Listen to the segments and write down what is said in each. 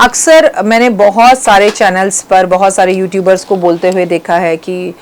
अक्सर मैंने बहुत सारे चैनल्स पर बहुत सारे यूट्यूबर्स को बोलते हुए देखा है कि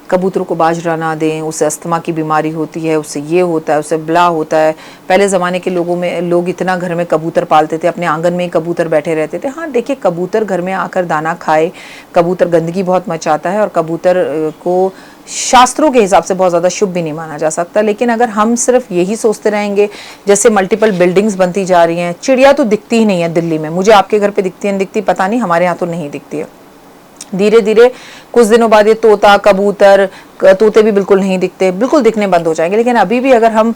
कबूतरों को बाजरा ना दें, उससे अस्थमा की बीमारी होती है, उससे ये होता है, उससे ब्ला होता है। पहले ज़माने के लोग इतना घर में कबूतर पालते थे, अपने आंगन में ही कबूतर बैठे रहते थे। हाँ देखिए, कबूतर घर में आकर दाना खाए, कबूतर गंदगी बहुत मचाता है और कबूतर को शास्त्रों के हिसाब से बहुत ज़्यादा शुभ भी नहीं माना जा सकता। लेकिन अगर हम सिर्फ यही सोचते रहेंगे, जैसे मल्टीपल बिल्डिंग्स बनती जा रही हैं, चिड़िया तो दिखती ही नहीं है दिल्ली में, मुझे आपके घर पे दिखती है नहीं दिखती पता नहीं, हमारे यहाँ तो नहीं दिखती है। धीरे धीरे कुछ दिनों बाद ये तोता कबूतर, तोते भी बिल्कुल नहीं दिखते, बिल्कुल दिखने बंद हो जाएंगे। लेकिन अभी भी अगर हम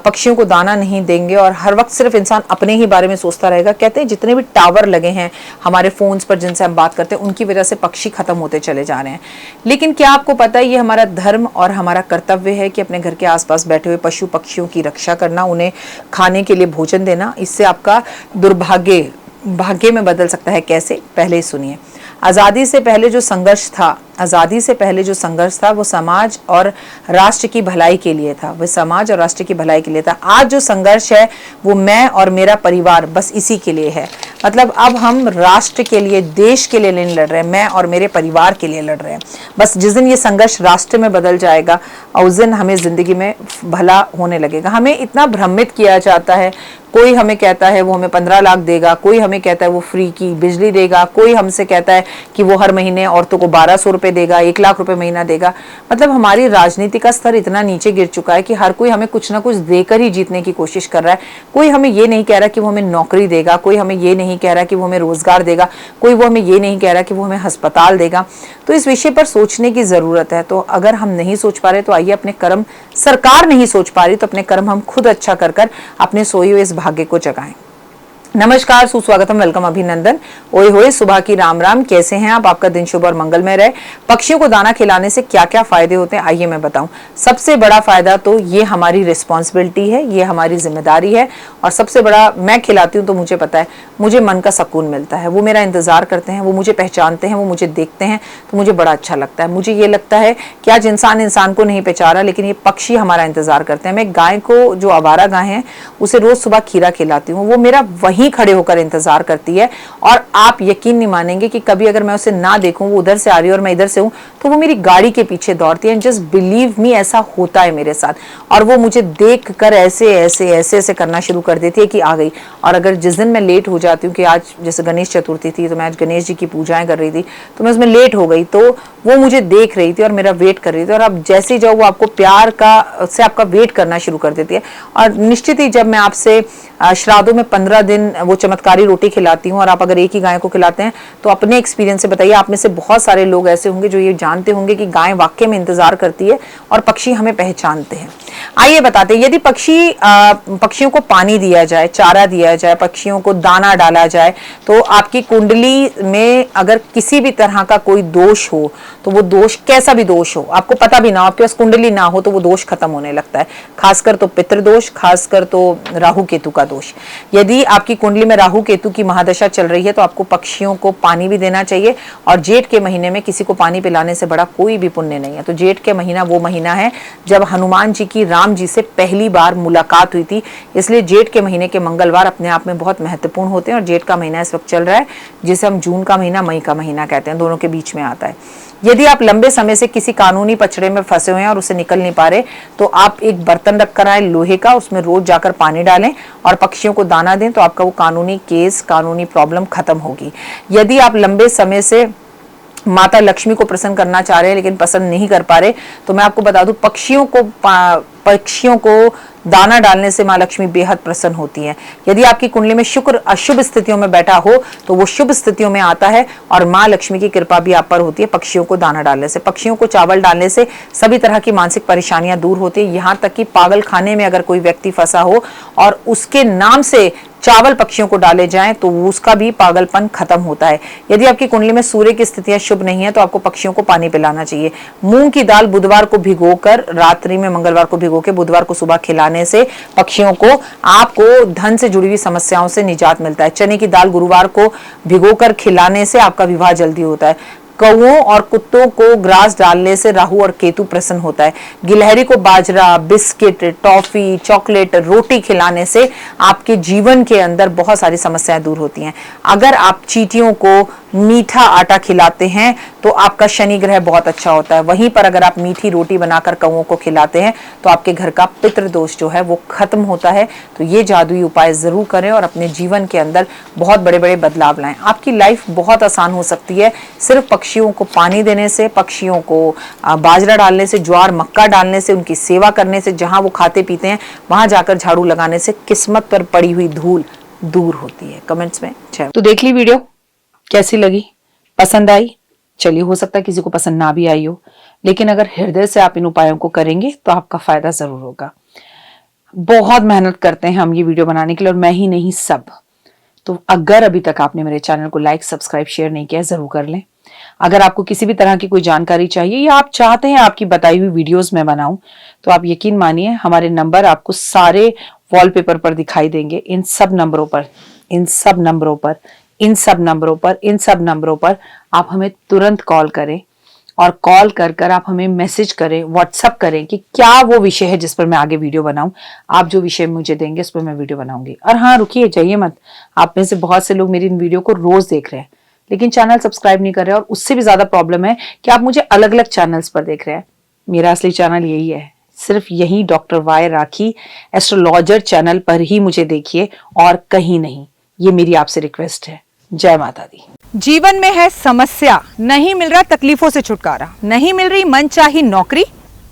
पक्षियों को दाना नहीं देंगे और हर वक्त सिर्फ इंसान अपने ही बारे में सोचता रहेगा, कहते हैं जितने भी टावर लगे हैं हमारे फोन्स पर जिनसे हम बात करते हैं, उनकी वजह से पक्षी खत्म होते चले जा रहे हैं। लेकिन क्या आपको पता है, ये हमारा धर्म और हमारा कर्तव्य है कि अपने घर के आसपास बैठे हुए पशु पक्षियों की रक्षा करना, उन्हें खाने के लिए भोजन देना। इससे आपका दुर्भाग्य भाग्य में बदल सकता है। कैसे, पहले ही सुनिए। आज़ादी से पहले जो संघर्ष था, आज़ादी से पहले जो संघर्ष था वो समाज और राष्ट्र की भलाई के लिए था, वह समाज और राष्ट्र की भलाई के लिए था। आज जो संघर्ष है वो मैं और मेरा परिवार, बस इसी के लिए है। मतलब अब हम राष्ट्र के लिए, देश के लिए नहीं लड़ रहे हैं, मैं और मेरे परिवार के लिए लड़ रहे हैं। बस जिस दिन ये संघर्ष राष्ट्र में बदल जाएगा और उस दिन हमें ज़िंदगी में भला होने लगेगा। हमें इतना भ्रमित किया जाता है, कोई हमें कहता है वो हमें 15 लाख देगा, कोई हमें कहता है वो फ्री की बिजली देगा, कोई हमसे कहता है कि वो हर महीने औरतों को 1200 रुपये देगा, 1 लाख रुपए महीना देगा। मतलब हमारी राजनीति का स्तर इतना नीचे गिर चुका है कि हर कोई हमें कुछ ना कुछ देकर ही जीतने की कोशिश कर रहा है। कोई हमें ये नहीं कह रहा कि वो हमें नौकरी देगा, कोई हमें ये नहीं कह रहा कि वो हमें रोजगार देगा, कोई वो हमें ये नहीं कह रहा कि वो हमें अस्पताल देगा। तो इस विषय पर सोचने की ज़रूरत है। तो अगर हम नहीं सोच पा रहे तो आइए अपने कर्म, सरकार नहीं सोच पा रही तो अपने कर्म हम खुद अच्छा कर कर अपने सोए हुए इस भाग्य को जगाएं। नमस्कार, सुस्वागतम, वेलकम, अभिनंदन, ओए होए, सुबह की राम राम। कैसे हैं आप? आपका दिन शुभ और मंगलमय रहे। पक्षियों को दाना खिलाने से क्या क्या फायदे होते हैं, आइए मैं बताऊं। सबसे बड़ा फायदा तो ये हमारी रिस्पॉन्सिबिलिटी है, ये हमारी जिम्मेदारी है। और सबसे बड़ा, मैं खिलाती हूँ तो मुझे पता है, मुझे मन का सुकून मिलता है। वो मेरा इंतजार करते हैं, वो मुझे पहचानते हैं, वो मुझे देखते हैं, तो मुझे बड़ा अच्छा लगता है। मुझे ये लगता है कि आज इंसान को नहीं पहचान रहा, लेकिन ये पक्षी हमारा इंतजार करते हैं। मैं गाय को, जो आवारा गाय है, उसे रोज सुबह खीरा खिलाती हूँ, वो मेरा वही खड़े होकर इंतजार करती है। और आप यकीन नहीं मानेंगे कि कभी अगर मैं उसे ना देखूं, वो उधर से आ रही है और मैं इधर से हूं, तो वो मेरी गाड़ी के पीछे दौड़ती है। जस्ट बिलीव मी, ऐसा होता है मेरे साथ। और वो मुझे देख कर ऐसे ऐसे ऐसे ऐसे करना शुरू कर देती है कि आ गई। और अगर जिस दिन मैं लेट हो जाती हूँ, कि आज जैसे गणेश चतुर्थी थी तो मैं आज गणेश जी की पूजाएं कर रही थी, तो मैं उसमें लेट हो गई, तो वो मुझे देख रही थी और मेरा वेट कर रही थी। और अब जैसे ही जाओ, वो आपको प्यार का से आपका वेट करना शुरू कर देती है। और निश्चित ही जब मैं आपसे श्राद्धों में 15 दिन वो चमत्कारी रोटी खिलाती हूँ, और आप अगर एक ही गाय को खिलाते हैं तो अपने एक्सपीरियंस से बताइए, आप में से बहुत सारे लोग ऐसे होंगे जो ये जानते होंगे कि गाय वाकई में इंतजार करती है और पक्षी हमें पहचानते हैं। आइए बताते हैं, यदि पक्षियों को पानी दिया जाए, चारा दिया जाए, पक्षियों को दाना डाला जाए, तो आपकी कुंडली में अगर किसी भी तरह का कोई दोष हो, तो वो दोष, कैसा भी दोष हो, आपको पता भी ना हो, आपके पास कुंडली ना हो, तो वो दोष खत्म होने लगता है। खासकर तो पितृदोष, खासकर तो राहु केतु का दोष। यदि आपकी कुंडली में राहु केतु की महादशा चल रही है तो आपको पक्षियों को पानी भी देना चाहिए। और जेठ के महीने में किसी को पानी पिलाने से बड़ा कोई भी पुण्य नहीं है। तो जेठ के महीना वो महीना है जब हनुमान जी की राम जी से पहली बार मुलाकात हुई थी, इसलिए जेठ के महीने के मंगलवार अपने आप में बहुत महत्वपूर्ण होते हैं। और जेठ का महीना इस वक्त चल रहा है, जिसे हम जून का महीना, मई का महीना कहते हैं, दोनों के बीच में आता है। यदि आप लंबे समय से किसी कानूनी पचड़े में फंसे हुए हैं और उसे निकल नहीं पा रहे, तो आप एक बर्तन रखकर आए लोहे का, उसमें रोज जाकर पानी डालें और पक्षियों को दाना दें, तो आपका वो कानूनी केस, कानूनी प्रॉब्लम खत्म होगी। यदि आप लंबे समय से माता लक्ष्मी को प्रसन्न करना चाह रहे हैं लेकिन पसंद नहीं कर पा रहे, तो मैं आपको बता दूं, पक्षियों को दाना डालने से माँ लक्ष्मी बेहद प्रसन्न होती है। यदि आपकी कुंडली में शुक्र अशुभ स्थितियों में बैठा हो तो वो शुभ स्थितियों में आता है और माँ लक्ष्मी की कृपा भी आप पर होती है पक्षियों को दाना डालने से। पक्षियों को चावल डालने से सभी तरह की मानसिक परेशानियां दूर होती है। यहाँ तक कि पागल खाने में अगर कोई व्यक्ति फंसा हो और उसके नाम से चावल पक्षियों को डाले जाएं तो उसका भी पागलपन खत्म होता है। यदि आपकी कुंडली में सूर्य की स्थितियां शुभ नहीं है तो आपको पक्षियों को पानी पिलाना चाहिए। मूंग की दाल बुधवार को भिगोकर रात्रि में, मंगलवार को भिगो के बुधवार को सुबह खिलाने से पक्षियों को, आपको धन से जुड़ी हुई समस्याओं से निजात मिलता है। चने की दाल गुरुवार को भिगोकर खिलाने से आपका विवाह जल्दी होता है। कौओं और कुत्तों को ग्रास डालने से राहु और केतु प्रसन्न होता है। गिलहरी को बाजरा, बिस्किट, टॉफी, चॉकलेट, रोटी खिलाने से आपके जीवन के अंदर बहुत सारी समस्याएं दूर होती हैं। अगर आप चींटियों को मीठा आटा खिलाते हैं तो आपका शनि ग्रह बहुत अच्छा होता है। वहीं पर अगर आप मीठी रोटी बनाकर कौओं को खिलाते हैं तो आपके घर का पितृदोष जो है वो खत्म होता है। तो ये जादुई उपाय जरूर करें और अपने जीवन के अंदर बहुत बड़े बड़े बदलाव लाएं। आपकी लाइफ बहुत आसान हो सकती है सिर्फ पक्षियों को पानी देने से, पक्षियों को बाजरा डालने से, ज्वार मक्का डालने से, उनकी सेवा करने से, जहां वो खाते पीते हैं वहां जाकर झाड़ू लगाने से किस्मत पर पड़ी हुई धूल दूर होती है। कमेंट्स में जय। तो देख ली वीडियो, कैसी लगी, पसंद आई? चलिए, हो सकता है किसी को पसंद ना भी आई हो, लेकिन अगर हृदय से आप इन उपायों को करेंगे तो आपका फायदा जरूर होगा। बहुत मेहनत करते हैं हम ये वीडियो बनाने के लिए, और मैं ही नहीं सब। तो अगर अभी तक आपने मेरे चैनल को लाइक, सब्सक्राइब, शेयर नहीं किया, जरूर कर लें। अगर आपको किसी भी तरह की कोई जानकारी चाहिए या आप चाहते हैं आपकी बताई हुई वीडियोस में बनाऊं, तो आप यकीन मानिए हमारे नंबर आपको सारे वॉलपेपर पर दिखाई देंगे। इन सब नंबरों पर आप हमें तुरंत कॉल करें, और कॉल कर आप हमें मैसेज करें, व्हाट्सएप करें कि क्या वो विषय है जिस पर मैं आगे वीडियो बनाऊं। आप जो विषय मुझे देंगे उस पर मैं वीडियो बनाऊंगी। और हाँ, रुकिए, जाइए मत। आप में से बहुत से लोग मेरी इन वीडियो को रोज देख रहे हैं लेकिन चैनल सब्सक्राइब नहीं कर रहे, और उससे भी ज्यादा प्रॉब्लम है कि आप मुझे अलग अलग चैनल्स पर देख रहे हैं। मेरा असली चैनल यही है, सिर्फ यही डॉक्टर वाई राखी एस्ट्रोलॉजर चैनल पर ही मुझे देखिए और कहीं नहीं। ये मेरी आपसे रिक्वेस्ट है। जय माता दी। जीवन में है समस्या, नहीं मिल रहा तकलीफों से छुटकारा, नहीं मिल रही मनचाही नौकरी,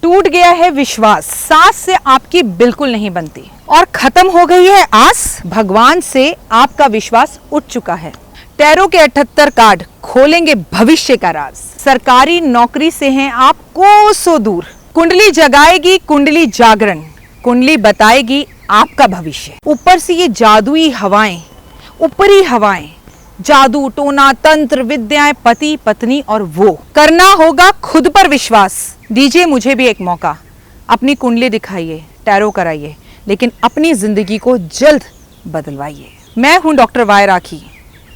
टूट गया है विश्वास, सास से आपकी बिल्कुल नहीं बनती और खत्म हो गई है आस, भगवान से आपका विश्वास उठ चुका है। टैरो के 78 कार्ड खोलेंगे भविष्य का राज। सरकारी नौकरी से हैं आप कोसों दूर, कुंडली जगाएगी कुंडली जागरण, कुंडली बताएगी आपका भविष्य। ऊपर से ये जादुई हवाएं, ऊपरी हवाएं, जादू टोना तंत्र विद्याएं, पति पत्नी और वो, करना होगा खुद पर विश्वास। दीजिए मुझे भी एक मौका, अपनी कुंडली दिखाइए, टैरो कराइए, लेकिन अपनी जिंदगी को जल्द बदलवाइए। मैं हूं डॉक्टर वाई राखी।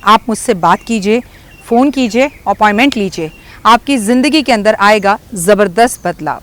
आप मुझसे बात कीजिए, फोन कीजिए, अपॉइंटमेंट लीजिए, आपकी जिंदगी के अंदर आएगा जबरदस्त बदलाव।